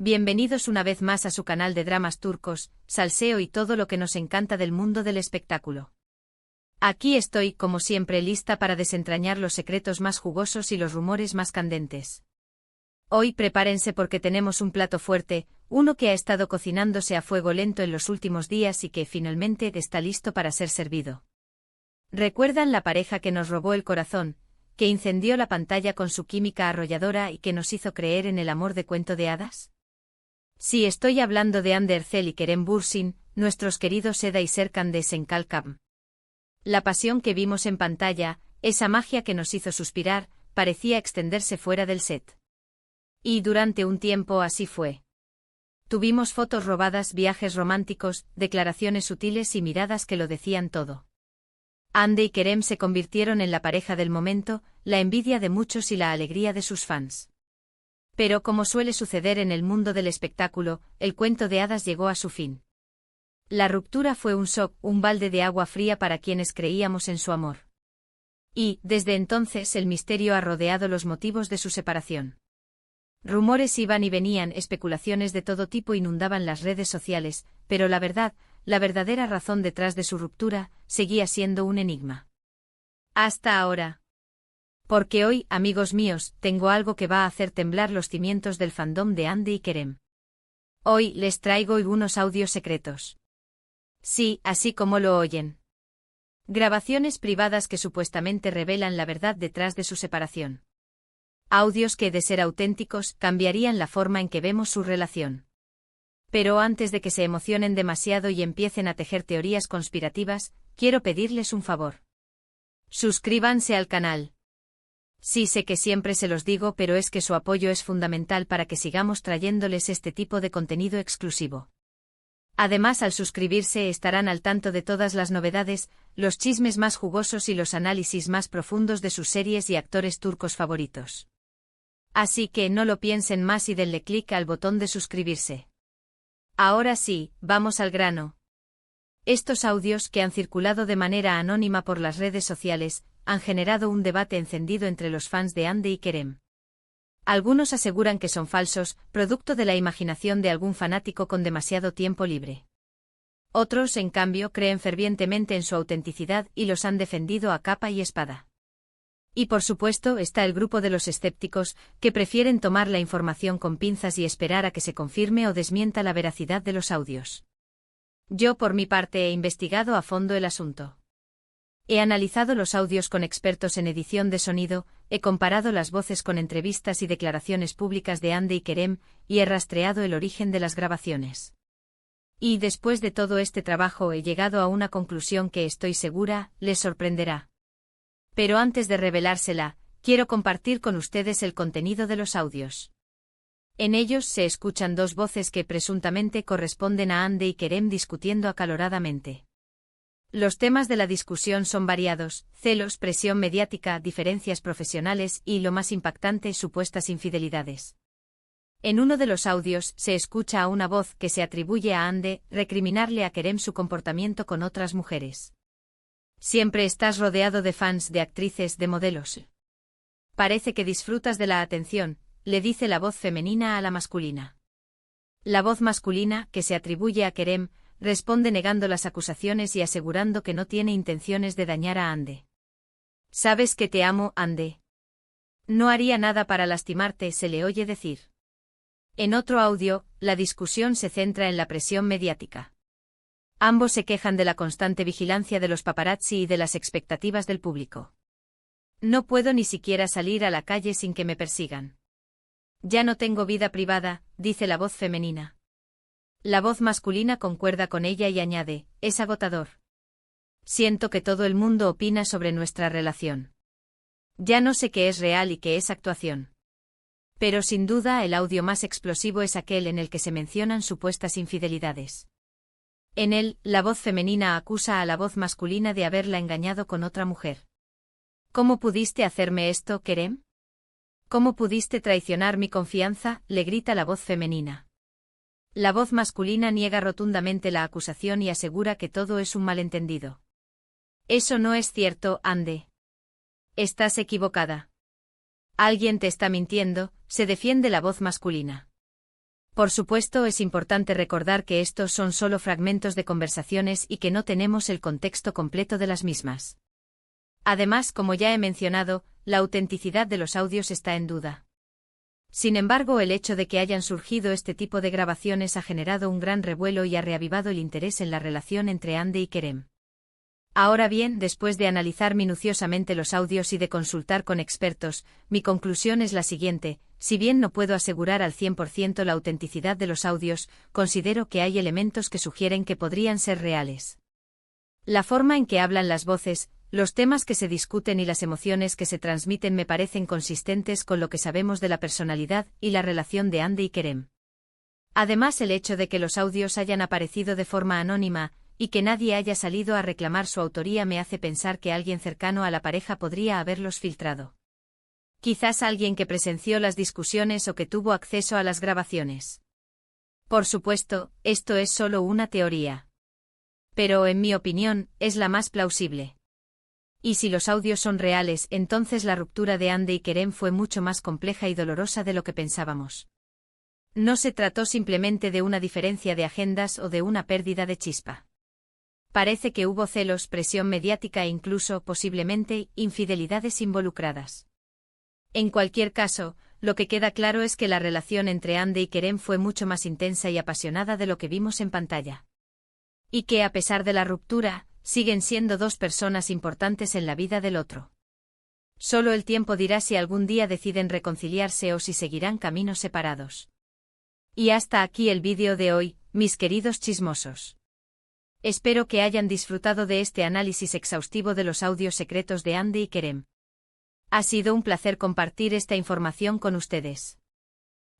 Bienvenidos una vez más a su canal de dramas turcos, salseo y todo lo que nos encanta del mundo del espectáculo. Aquí estoy, como siempre, lista para desentrañar los secretos más jugosos y los rumores más candentes. Hoy prepárense porque tenemos un plato fuerte, uno que ha estado cocinándose a fuego lento en los últimos días y que finalmente está listo para ser servido. ¿Recuerdan la pareja que nos robó el corazón, que incendió la pantalla con su química arrolladora y que nos hizo creer en el amor de cuento de hadas? Sí, estoy hablando de Hande Erçel y Kerem Bürsin, nuestros queridos Seda y Serkan de Senkalkam. La pasión que vimos en pantalla, esa magia que nos hizo suspirar, parecía extenderse fuera del set. Y durante un tiempo así fue. Tuvimos fotos robadas, viajes románticos, declaraciones sutiles y miradas que lo decían todo. Hande y Kerem se convirtieron en la pareja del momento, la envidia de muchos y la alegría de sus fans. Pero como suele suceder en el mundo del espectáculo, el cuento de hadas llegó a su fin. La ruptura fue un shock, un balde de agua fría para quienes creíamos en su amor. Y, desde entonces, el misterio ha rodeado los motivos de su separación. Rumores iban y venían, especulaciones de todo tipo inundaban las redes sociales, pero la verdad, la verdadera razón detrás de su ruptura, seguía siendo un enigma. Hasta ahora. Porque hoy, amigos míos, tengo algo que va a hacer temblar los cimientos del fandom de Hande y Kerem. Hoy les traigo algunos audios secretos. Sí, así como lo oyen. Grabaciones privadas que supuestamente revelan la verdad detrás de su separación. Audios que, de ser auténticos, cambiarían la forma en que vemos su relación. Pero antes de que se emocionen demasiado y empiecen a tejer teorías conspirativas, quiero pedirles un favor. Suscríbanse al canal. Sí, sé que siempre se los digo, pero es que su apoyo es fundamental para que sigamos trayéndoles este tipo de contenido exclusivo. Además, al suscribirse estarán al tanto de todas las novedades, los chismes más jugosos y los análisis más profundos de sus series y actores turcos favoritos. Así que no lo piensen más y denle clic al botón de suscribirse. Ahora sí, vamos al grano. Estos audios, que han circulado de manera anónima por las redes sociales, han generado un debate encendido entre los fans de Hande y Kerem. Algunos aseguran que son falsos, producto de la imaginación de algún fanático con demasiado tiempo libre. Otros, en cambio, creen fervientemente en su autenticidad y los han defendido a capa y espada. Y por supuesto está el grupo de los escépticos, que prefieren tomar la información con pinzas y esperar a que se confirme o desmienta la veracidad de los audios. Yo, por mi parte, he investigado a fondo el asunto. He analizado los audios con expertos en edición de sonido, he comparado las voces con entrevistas y declaraciones públicas de Hande y Kerem, y he rastreado el origen de las grabaciones. Y después de todo este trabajo he llegado a una conclusión que estoy segura, les sorprenderá. Pero antes de revelársela, quiero compartir con ustedes el contenido de los audios. En ellos se escuchan dos voces que presuntamente corresponden a Hande y Kerem discutiendo acaloradamente. Los temas de la discusión son variados: celos, presión mediática, diferencias profesionales y, lo más impactante, supuestas infidelidades. En uno de los audios se escucha a una voz que se atribuye a Hande recriminarle a Kerem su comportamiento con otras mujeres. Siempre estás rodeado de fans, de actrices, de modelos. Parece que disfrutas de la atención, le dice la voz femenina a la masculina. La voz masculina, que se atribuye a Kerem, responde negando las acusaciones y asegurando que no tiene intenciones de dañar a Hande. «Sabes que te amo, Hande. No haría nada para lastimarte», se le oye decir. En otro audio, la discusión se centra en la presión mediática. Ambos se quejan de la constante vigilancia de los paparazzi y de las expectativas del público. «No puedo ni siquiera salir a la calle sin que me persigan. Ya no tengo vida privada», dice la voz femenina. La voz masculina concuerda con ella y añade: «Es agotador. Siento que todo el mundo opina sobre nuestra relación. Ya no sé qué es real y qué es actuación». Pero sin duda el audio más explosivo es aquel en el que se mencionan supuestas infidelidades. En él, la voz femenina acusa a la voz masculina de haberla engañado con otra mujer. «¿Cómo pudiste hacerme esto, Kerem? ¿Cómo pudiste traicionar mi confianza?», le grita la voz femenina. La voz masculina niega rotundamente la acusación y asegura que todo es un malentendido. «Eso no es cierto, Hande. Estás equivocada. Alguien te está mintiendo», se defiende la voz masculina. Por supuesto, es importante recordar que estos son solo fragmentos de conversaciones y que no tenemos el contexto completo de las mismas. Además, como ya he mencionado, la autenticidad de los audios está en duda. Sin embargo, el hecho de que hayan surgido este tipo de grabaciones ha generado un gran revuelo y ha reavivado el interés en la relación entre Andy y Kerem. Ahora bien, después de analizar minuciosamente los audios y de consultar con expertos, mi conclusión es la siguiente: si bien no puedo asegurar al 100% la autenticidad de los audios, considero que hay elementos que sugieren que podrían ser reales. La forma en que hablan las voces, los temas que se discuten y las emociones que se transmiten me parecen consistentes con lo que sabemos de la personalidad y la relación de Andy y Kerem. Además, el hecho de que los audios hayan aparecido de forma anónima y que nadie haya salido a reclamar su autoría me hace pensar que alguien cercano a la pareja podría haberlos filtrado. Quizás alguien que presenció las discusiones o que tuvo acceso a las grabaciones. Por supuesto, esto es solo una teoría. Pero, en mi opinión, es la más plausible. Y si los audios son reales, entonces la ruptura de Andy y Kerem fue mucho más compleja y dolorosa de lo que pensábamos. No se trató simplemente de una diferencia de agendas o de una pérdida de chispa. Parece que hubo celos, presión mediática e incluso, posiblemente, infidelidades involucradas. En cualquier caso, lo que queda claro es que la relación entre Andy y Kerem fue mucho más intensa y apasionada de lo que vimos en pantalla. Y que, a pesar de la ruptura, siguen siendo dos personas importantes en la vida del otro. Solo el tiempo dirá si algún día deciden reconciliarse o si seguirán caminos separados. Y hasta aquí el vídeo de hoy, mis queridos chismosos. Espero que hayan disfrutado de este análisis exhaustivo de los audios secretos de Andy y Kerem. Ha sido un placer compartir esta información con ustedes.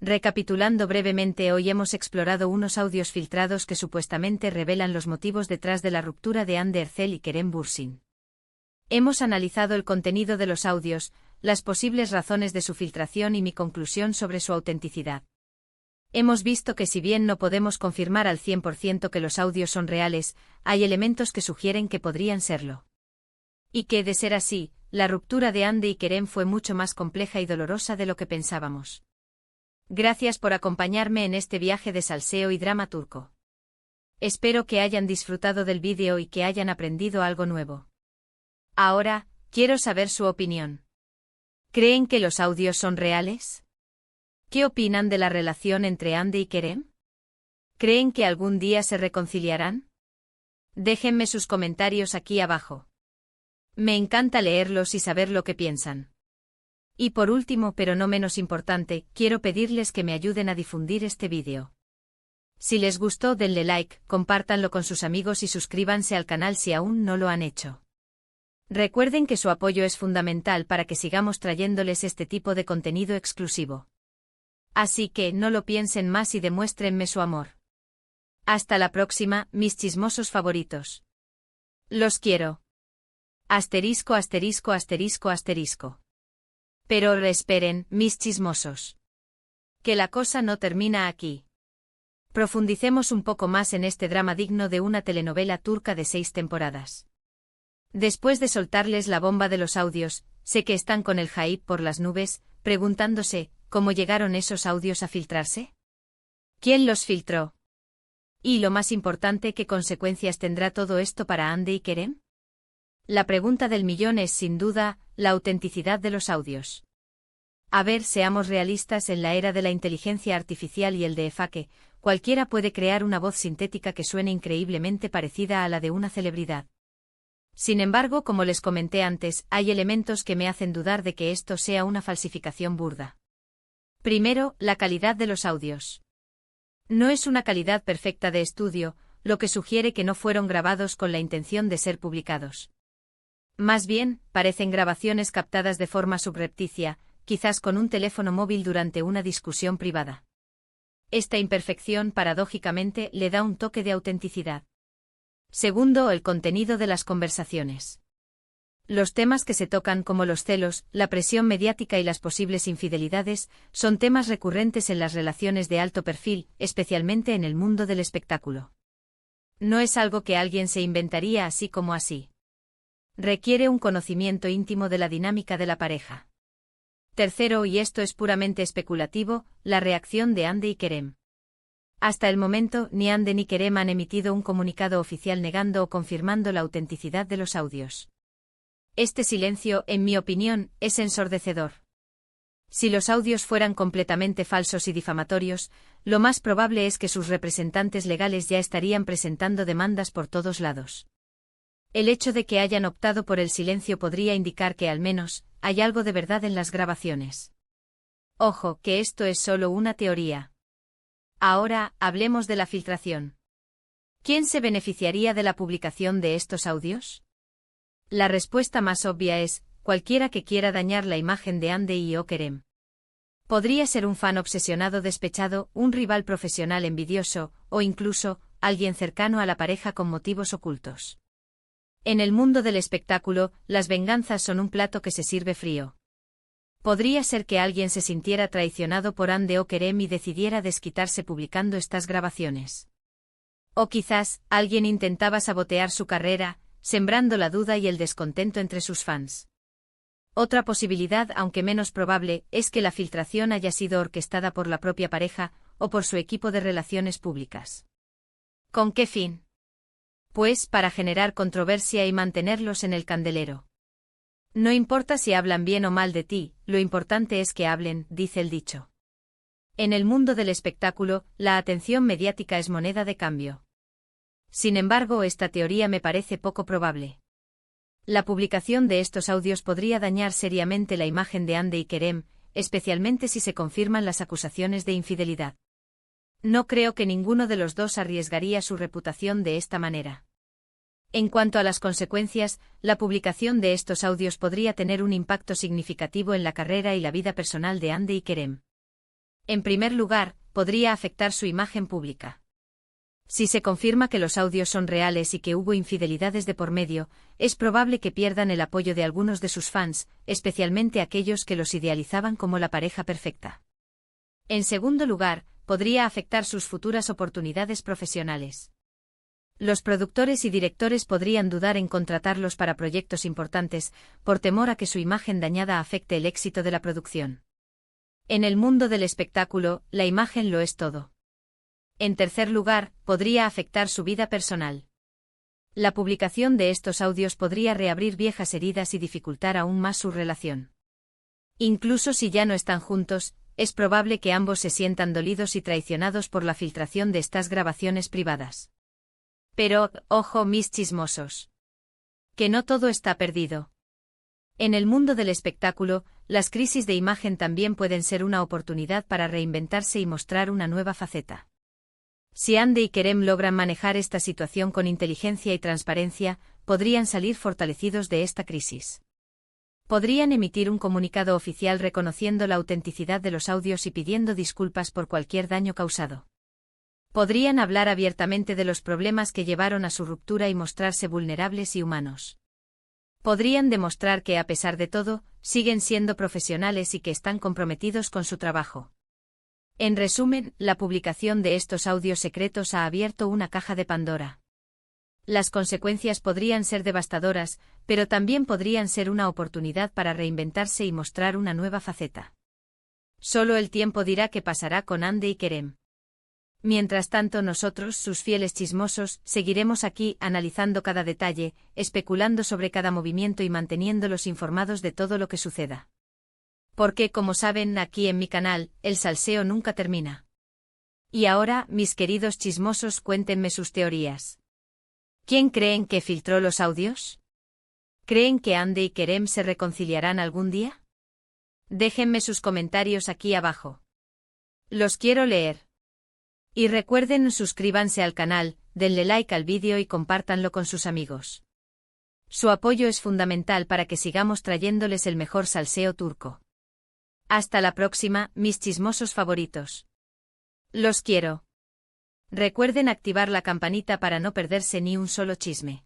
Recapitulando brevemente, hoy hemos explorado unos audios filtrados que supuestamente revelan los motivos detrás de la ruptura de Ander Erzel y Kerem Bürsin. Hemos analizado el contenido de los audios, las posibles razones de su filtración y mi conclusión sobre su autenticidad. Hemos visto que si bien no podemos confirmar al 100% que los audios son reales, hay elementos que sugieren que podrían serlo. Y que, de ser así, la ruptura de Andy y Kerem fue mucho más compleja y dolorosa de lo que pensábamos. Gracias por acompañarme en este viaje de salseo y drama turco. Espero que hayan disfrutado del vídeo y que hayan aprendido algo nuevo. Ahora, quiero saber su opinión. ¿Creen que los audios son reales? ¿Qué opinan de la relación entre Andy y Kerem? ¿Creen que algún día se reconciliarán? Déjenme sus comentarios aquí abajo. Me encanta leerlos y saber lo que piensan. Y por último, pero no menos importante, quiero pedirles que me ayuden a difundir este vídeo. Si les gustó, denle like, compártanlo con sus amigos y suscríbanse al canal si aún no lo han hecho. Recuerden que su apoyo es fundamental para que sigamos trayéndoles este tipo de contenido exclusivo. Así que no lo piensen más y demuéstrenme su amor. Hasta la próxima, mis chismosos favoritos. Los quiero. Asterisco, asterisco, asterisco, asterisco. Pero esperen, mis chismosos. Que la cosa no termina aquí. Profundicemos un poco más en este drama digno de una telenovela turca de 6 temporadas. Después de soltarles la bomba de los audios, sé que están con el hype por las nubes, preguntándose, ¿cómo llegaron esos audios a filtrarse? ¿Quién los filtró? Y lo más importante, ¿qué consecuencias tendrá todo esto para Andy y Kerem? La pregunta del millón es, sin duda, la autenticidad de los audios. A ver, seamos realistas, en la era de la inteligencia artificial y el deepfake, cualquiera puede crear una voz sintética que suene increíblemente parecida a la de una celebridad. Sin embargo, como les comenté antes, hay elementos que me hacen dudar de que esto sea una falsificación burda. Primero, la calidad de los audios. No es una calidad perfecta de estudio, lo que sugiere que no fueron grabados con la intención de ser publicados. Más bien, parecen grabaciones captadas de forma subrepticia, quizás con un teléfono móvil durante una discusión privada. Esta imperfección, paradójicamente, le da un toque de autenticidad. Segundo, el contenido de las conversaciones. Los temas que se tocan, como los celos, la presión mediática y las posibles infidelidades, son temas recurrentes en las relaciones de alto perfil, especialmente en el mundo del espectáculo. No es algo que alguien se inventaría así como así. Requiere un conocimiento íntimo de la dinámica de la pareja. Tercero, y esto es puramente especulativo, la reacción de Andy y Kerem. Hasta el momento, ni Ande ni Kerem han emitido un comunicado oficial negando o confirmando la autenticidad de los audios. Este silencio, en mi opinión, es ensordecedor. Si los audios fueran completamente falsos y difamatorios, lo más probable es que sus representantes legales ya estarían presentando demandas por todos lados. El hecho de que hayan optado por el silencio podría indicar que al menos, hay algo de verdad en las grabaciones. Ojo, que esto es solo una teoría. Ahora, hablemos de la filtración. ¿Quién se beneficiaría de la publicación de estos audios? La respuesta más obvia es, cualquiera que quiera dañar la imagen de Ande y Kerem. Podría ser un fan obsesionado despechado, un rival profesional envidioso, o incluso, alguien cercano a la pareja con motivos ocultos. En el mundo del espectáculo, las venganzas son un plato que se sirve frío. Podría ser que alguien se sintiera traicionado por Ande o Kerem y decidiera desquitarse publicando estas grabaciones. O quizás, alguien intentaba sabotear su carrera, sembrando la duda y el descontento entre sus fans. Otra posibilidad, aunque menos probable, es que la filtración haya sido orquestada por la propia pareja, o por su equipo de relaciones públicas. ¿Con qué fin? Pues para generar controversia y mantenerlos en el candelero. No importa si hablan bien o mal de ti, lo importante es que hablen, dice el dicho. En el mundo del espectáculo, la atención mediática es moneda de cambio. Sin embargo, esta teoría me parece poco probable. La publicación de estos audios podría dañar seriamente la imagen de Ande y Kerem, especialmente si se confirman las acusaciones de infidelidad. No creo que ninguno de los dos arriesgaría su reputación de esta manera. En cuanto a las consecuencias, la publicación de estos audios podría tener un impacto significativo en la carrera y la vida personal de Ande y Kerem. En primer lugar, podría afectar su imagen pública. Si se confirma que los audios son reales y que hubo infidelidades de por medio, es probable que pierdan el apoyo de algunos de sus fans, especialmente aquellos que los idealizaban como la pareja perfecta. En segundo lugar, podría afectar sus futuras oportunidades profesionales. Los productores y directores podrían dudar en contratarlos para proyectos importantes, por temor a que su imagen dañada afecte el éxito de la producción. En el mundo del espectáculo, la imagen lo es todo. En tercer lugar, podría afectar su vida personal. La publicación de estos audios podría reabrir viejas heridas y dificultar aún más su relación. Incluso si ya no están juntos, es probable que ambos se sientan dolidos y traicionados por la filtración de estas grabaciones privadas. Pero, ojo mis chismosos. Que no todo está perdido. En el mundo del espectáculo, las crisis de imagen también pueden ser una oportunidad para reinventarse y mostrar una nueva faceta. Si Ande y Kerem logran manejar esta situación con inteligencia y transparencia, podrían salir fortalecidos de esta crisis. Podrían emitir un comunicado oficial reconociendo la autenticidad de los audios y pidiendo disculpas por cualquier daño causado. Podrían hablar abiertamente de los problemas que llevaron a su ruptura y mostrarse vulnerables y humanos. Podrían demostrar que a pesar de todo, siguen siendo profesionales y que están comprometidos con su trabajo. En resumen, la publicación de estos audios secretos ha abierto una caja de Pandora. Las consecuencias podrían ser devastadoras, pero también podrían ser una oportunidad para reinventarse y mostrar una nueva faceta. Solo el tiempo dirá qué pasará con Ande y Kerem. Mientras tanto nosotros, sus fieles chismosos, seguiremos aquí analizando cada detalle, especulando sobre cada movimiento y manteniéndolos informados de todo lo que suceda. Porque, como saben, aquí en mi canal, el salseo nunca termina. Y ahora, mis queridos chismosos, cuéntenme sus teorías. ¿Quién creen que filtró los audios? ¿Creen que Ande y Kerem se reconciliarán algún día? Déjenme sus comentarios aquí abajo. Los quiero leer. Y recuerden, suscríbanse al canal, denle like al vídeo y compártanlo con sus amigos. Su apoyo es fundamental para que sigamos trayéndoles el mejor salseo turco. Hasta la próxima, mis chismosos favoritos. Los quiero. Recuerden activar la campanita para no perderse ni un solo chisme.